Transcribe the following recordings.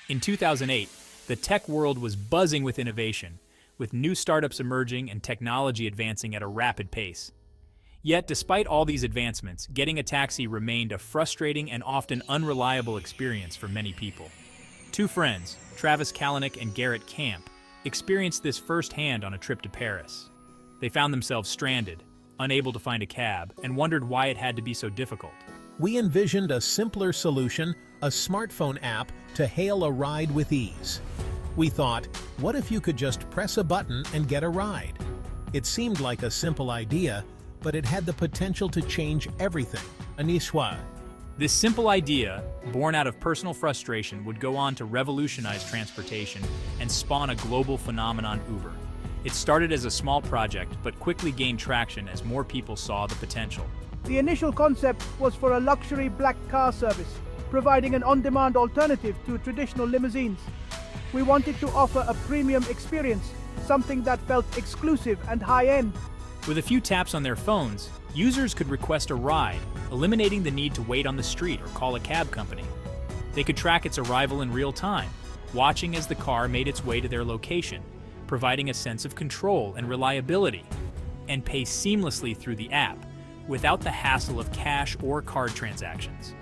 In 2008, the tech world was buzzing with innovation, with new startups emerging and technology advancing at a rapid pace. Yet, despite all these advancements, getting a taxi remained a frustrating and often unreliable experience for many people. Two friends, Travis Kalanick and Garrett Camp, experienced this firsthand on a trip to Paris. They found themselves stranded, unable to find a cab, and wondered why it had to be so difficult. We envisioned a simpler solution, a smartphone app to hail a ride with ease. We thought, what if you could just press a button and get a ride? It seemed like a simple idea, but it had the potential to change everything. Aniswa. This simple idea, born out of personal frustration, would go on to revolutionize transportation and spawn a global phenomenon, Uber. It started as a small project, but quickly gained traction as more people saw the potential. The initial concept was for a luxury black car service, providing an on-demand alternative to traditional limousines. We wanted to offer a premium experience, something that felt exclusive and high-end. With a few taps on their phones, users could request a ride, eliminating the need to wait on the street or call a cab company. They could track its arrival in real time, watching as the car made its way to their location, providing a sense of control and reliability, and pay seamlessly through the app, without the hassle of cash or card transactions.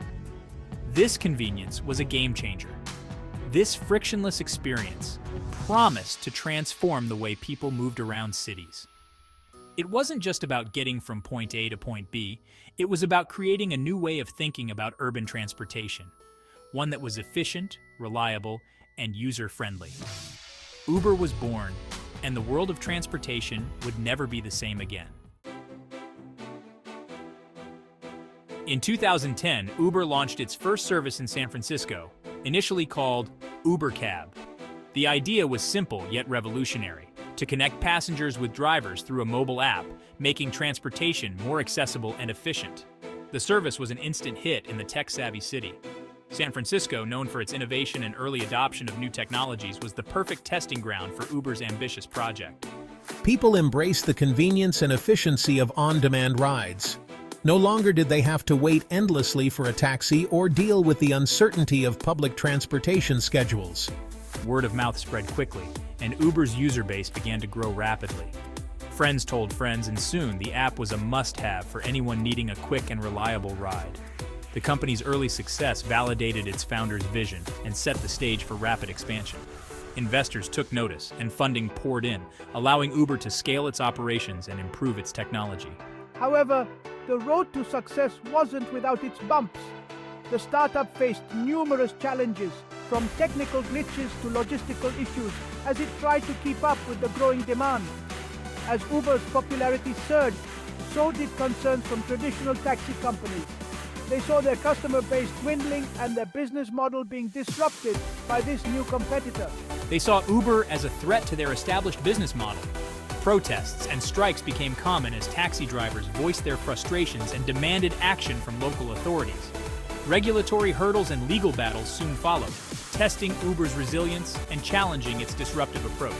This convenience was a game changer. This frictionless experience promised to transform the way people moved around cities. It wasn't just about getting from point A to point B, it was about creating a new way of thinking about urban transportation, one that was efficient, reliable, and user-friendly. Uber was born, and the world of transportation would never be the same again. In 2010, Uber launched its first service in San Francisco, initially called Uber Cab. The idea was simple yet revolutionary: to connect passengers with drivers through a mobile app, making transportation more accessible and efficient. The service was an instant hit in the tech-savvy city. San Francisco, known for its innovation and early adoption of new technologies, was the perfect testing ground for Uber's ambitious project. People embraced the convenience and efficiency of on-demand rides. No longer did they have to wait endlessly for a taxi or deal with the uncertainty of public transportation schedules. Word of mouth spread quickly, and Uber's user base began to grow rapidly. Friends told friends, and soon the app was a must-have for anyone needing a quick and reliable ride. The company's early success validated its founder's vision and set the stage for rapid expansion. Investors took notice, and funding poured in, allowing Uber to scale its operations and improve its technology. However, the road to success wasn't without its bumps. The startup faced numerous challenges, from technical glitches to logistical issues, as it tried to keep up with the growing demand. As Uber's popularity surged, so did concerns from traditional taxi companies. They saw their customer base dwindling and their business model being disrupted by this new competitor. They saw Uber as a threat to their established business model. Protests and strikes became common as taxi drivers voiced their frustrations and demanded action from local authorities. Regulatory hurdles and legal battles soon followed, testing Uber's resilience and challenging its disruptive approach.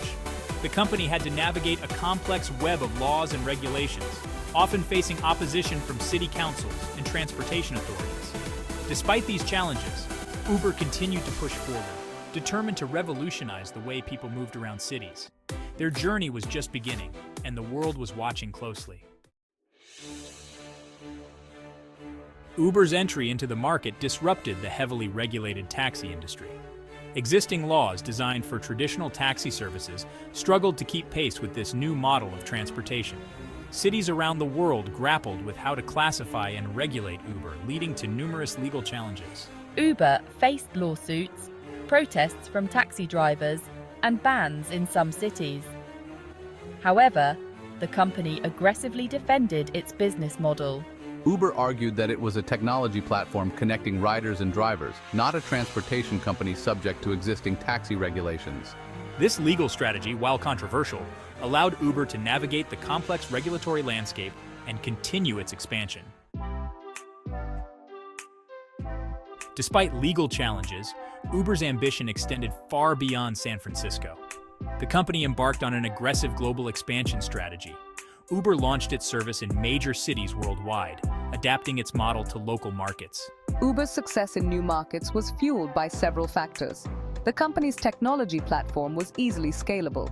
The company had to navigate a complex web of laws and regulations, often facing opposition from city councils and transportation authorities. Despite these challenges, Uber continued to push forward, determined to revolutionize the way people moved around cities. Their journey was just beginning, and the world was watching closely. Uber's entry into the market disrupted the heavily regulated taxi industry. Existing laws designed for traditional taxi services struggled to keep pace with this new model of transportation. Cities around the world grappled with how to classify and regulate Uber, leading to numerous legal challenges. Uber faced lawsuits, protests from taxi drivers, and bans in some cities. However, the company aggressively defended its business model. Uber argued that it was a technology platform connecting riders and drivers, not a transportation company subject to existing taxi regulations. This legal strategy, while controversial, allowed Uber to navigate the complex regulatory landscape and continue its expansion. Despite legal challenges, Uber's ambition extended far beyond San Francisco. The company embarked on an aggressive global expansion strategy. Uber launched its service in major cities worldwide, adapting its model to local markets. Uber's success in new markets was fueled by several factors. The company's technology platform was easily scalable.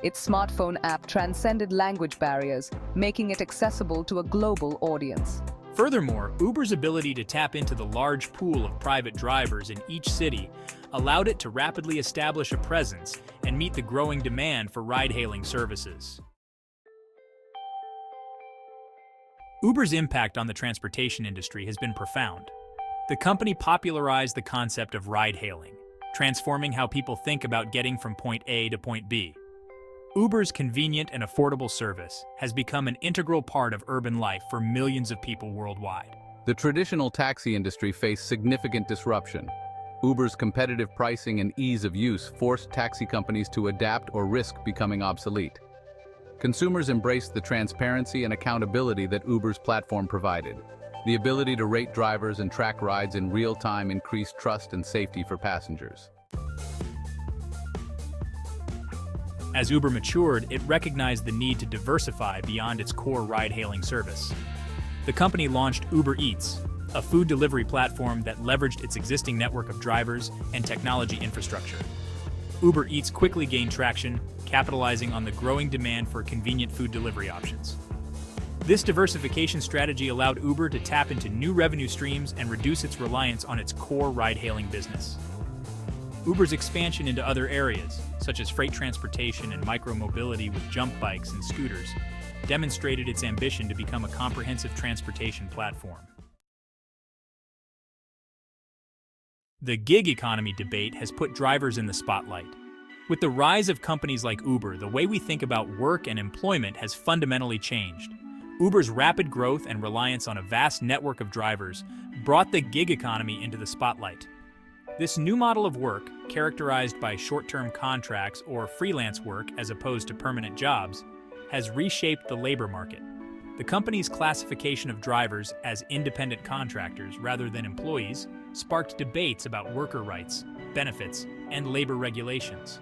Its smartphone app transcended language barriers, making it accessible to a global audience. Furthermore, Uber's ability to tap into the large pool of private drivers in each city allowed it to rapidly establish a presence and meet the growing demand for ride-hailing services. Uber's impact on the transportation industry has been profound. The company popularized the concept of ride-hailing, transforming how people think about getting from point A to point B. Uber's convenient and affordable service has become an integral part of urban life for millions of people worldwide. The traditional taxi industry faced significant disruption. Uber's competitive pricing and ease of use forced taxi companies to adapt or risk becoming obsolete. Consumers embraced the transparency and accountability that Uber's platform provided. The ability to rate drivers and track rides in real time increased trust and safety for passengers. As Uber matured, it recognized the need to diversify beyond its core ride-hailing service. The company launched Uber Eats, a food delivery platform that leveraged its existing network of drivers and technology infrastructure. Uber Eats quickly gained traction, capitalizing on the growing demand for convenient food delivery options. This diversification strategy allowed Uber to tap into new revenue streams and reduce its reliance on its core ride-hailing business. Uber's expansion into other areas, such as freight transportation and micro-mobility with jump bikes and scooters, demonstrated its ambition to become a comprehensive transportation platform. The gig economy debate has put drivers in the spotlight. With the rise of companies like Uber, the way we think about work and employment has fundamentally changed. Uber's rapid growth and reliance on a vast network of drivers brought the gig economy into the spotlight. This new model of work, characterized by short-term contracts or freelance work as opposed to permanent jobs, has reshaped the labor market. The company's classification of drivers as independent contractors rather than employees sparked debates about worker rights, benefits, and labor regulations.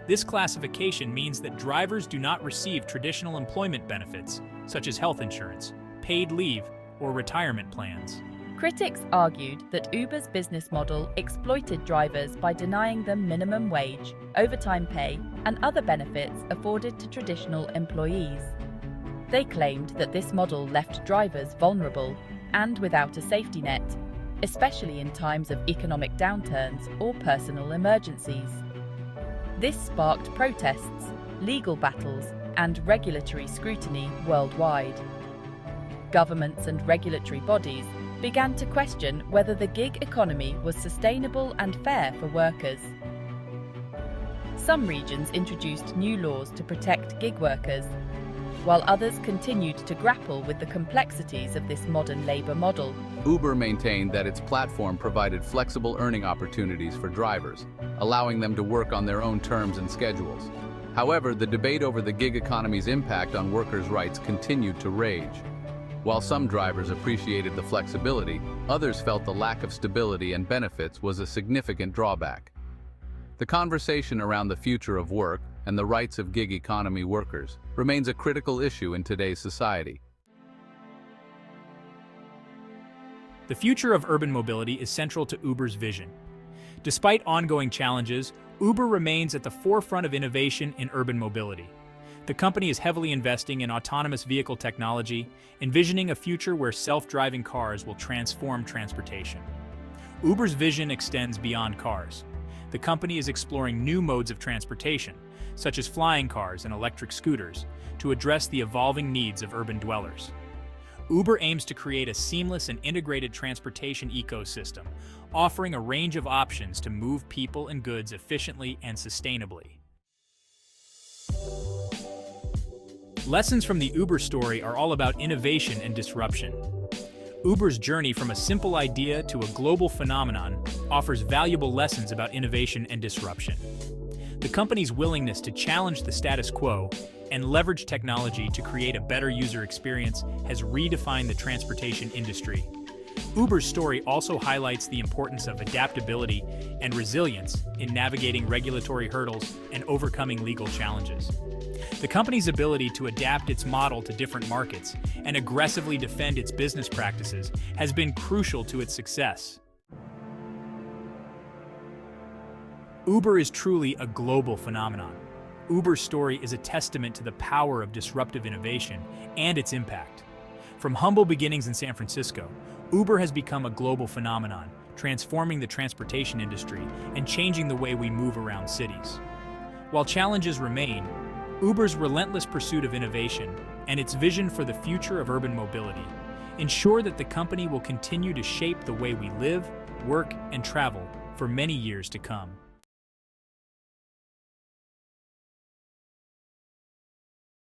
This classification means that drivers do not receive traditional employment benefits, such as health insurance, paid leave, or retirement plans. Critics argued that Uber's business model exploited drivers by denying them minimum wage, overtime pay, and other benefits afforded to traditional employees. They claimed that this model left drivers vulnerable and without a safety net, especially in times of economic downturns or personal emergencies. This sparked protests, legal battles, and regulatory scrutiny worldwide. Governments and regulatory bodies began to question whether the gig economy was sustainable and fair for workers. Some regions introduced new laws to protect gig workers, while others continued to grapple with the complexities of this modern labor model. Uber maintained that its platform provided flexible earning opportunities for drivers, allowing them to work on their own terms and schedules. However, the debate over the gig economy's impact on workers' rights continued to rage. While some drivers appreciated the flexibility, others felt the lack of stability and benefits was a significant drawback. The conversation around the future of work and the rights of gig economy workers remains a critical issue in today's society. The future of urban mobility is central to Uber's vision. Despite ongoing challenges, Uber remains at the forefront of innovation in urban mobility. The company is heavily investing in autonomous vehicle technology, envisioning a future where self-driving cars will transform transportation. Uber's vision extends beyond cars. The company is exploring new modes of transportation, such as flying cars and electric scooters, to address the evolving needs of urban dwellers. Uber aims to create a seamless and integrated transportation ecosystem, offering a range of options to move people and goods efficiently and sustainably. Lessons from the Uber story are all about innovation and disruption. Uber's journey from a simple idea to a global phenomenon offers valuable lessons about innovation and disruption. The company's willingness to challenge the status quo and leverage technology to create a better user experience has redefined the transportation industry. Uber's story also highlights the importance of adaptability and resilience in navigating regulatory hurdles and overcoming legal challenges. The company's ability to adapt its model to different markets and aggressively defend its business practices has been crucial to its success. Uber is truly a global phenomenon. Uber's story is a testament to the power of disruptive innovation and its impact. From humble beginnings in San Francisco, Uber has become a global phenomenon, transforming the transportation industry and changing the way we move around cities. While challenges remain, Uber's relentless pursuit of innovation and its vision for the future of urban mobility ensure that the company will continue to shape the way we live, work, and travel for many years to come.